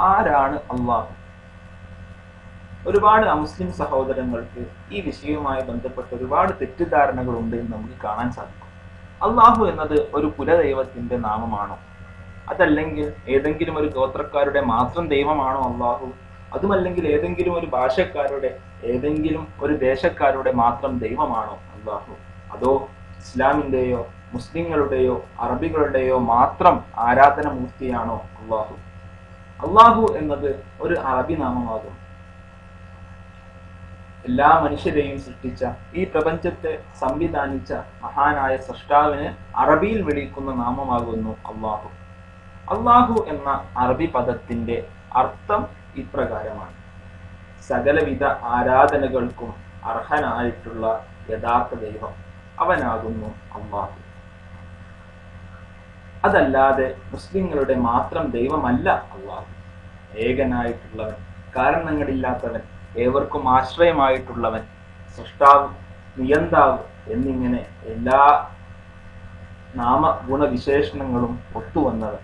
ആരാണ് അള്ളാഹു? ഒരുപാട് അമുസ്ലിം സഹോദരങ്ങൾക്ക് ഈ വിഷയവുമായി ബന്ധപ്പെട്ട് ഒരുപാട് തെറ്റിദ്ധാരണകളുണ്ട് എന്ന് നമുക്ക് കാണാൻ സാധിക്കും. അള്ളാഹു എന്നത് ഒരു കുലദൈവത്തിന്റെ നാമമാണോ? അതല്ലെങ്കിൽ ഏതെങ്കിലും ഒരു ഗോത്രക്കാരുടെ മാത്രം ദൈവമാണോ അള്ളാഹു? അതുമല്ലെങ്കിൽ ഏതെങ്കിലും ഒരു ഭാഷക്കാരുടെ, ഏതെങ്കിലും ഒരു ദേശക്കാരുടെ മാത്രം ദൈവമാണോ അള്ളാഹു? അതോ ഇസ്ലാമിന്റെയോ മുസ്ലിങ്ങളുടെയോ അറബികളുടെയോ മാത്രം ആരാധന മൂർത്തിയാണോ അള്ളാഹു? അള്ളാഹു എന്നത് ഒരു അറബി നാമമാകും. എല്ലാ മനുഷ്യരെയും സൃഷ്ടിച്ച, ഈ പ്രപഞ്ചത്തെ സംവിധാനിച്ച മഹാനായ സൃഷ്ടാവിന് അറബിയിൽ വിളിക്കുന്ന നാമമാകുന്നു അള്ളാഹു. അള്ളാഹു എന്ന അറബി പദത്തിന്റെ അർത്ഥം ഇപ്രകാരമാണ്: സകലവിധ ആരാധനകൾക്കും അർഹനായിട്ടുള്ള യഥാർത്ഥ ദൈവം അവനാകുന്നു അള്ളാഹു. അതല്ലാതെ മുസ്ലിങ്ങളുടെ മാത്രം ദൈവമല്ല അള്ളാഹു. ഏകനായിട്ടുള്ളവൻ, കാരണങ്ങളില്ലാത്തവൻ, ഏവർക്കും ആശ്രയമായിട്ടുള്ളവൻ, സൃഷ്ടാവ്, നിയന്താവ് എന്നിങ്ങനെ എല്ലാ നാമഗുണവിശേഷണങ്ങളും ഒത്തുവന്നവൻ.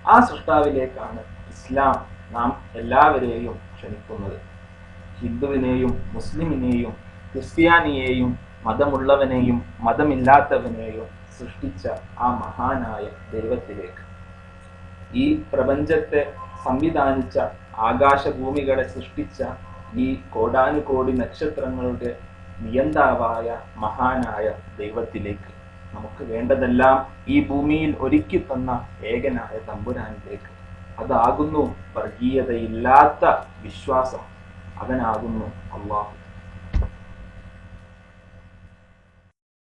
ആ സൃഷ്ടാവിലേക്കാണ് ഇസ്ലാം നാം എല്ലാവരെയും ക്ഷണിക്കുന്നത്. ഹിന്ദുവിനെയും മുസ്ലിമിനെയും ക്രിസ്ത്യാനിയെയും മതമുള്ളവനെയും മതമില്ലാത്തവനെയും സൃഷ്ടിച്ച ആ മഹാനായ ദൈവത്തിലേക്ക്, ഈ പ്രപഞ്ചത്തെ സംവിധാനിച്ച, ആകാശഭൂമികളെ സൃഷ്ടിച്ച ഈ കോടാനുകോടി നക്ഷത്രങ്ങളുടെ നിയന്താവായ മഹാനായ ദൈവത്തിലേക്ക്, നമുക്ക് വേണ്ടതെല്ലാം ഈ ഭൂമിയിൽ ഒരുക്കി തന്ന ഏകനായ തമ്പുരാനിലേക്ക്. അതാകുന്നു വർഗീയതയില്ലാത്ത വിശ്വാസം. അവനാകുന്നു അള്ളാഹു.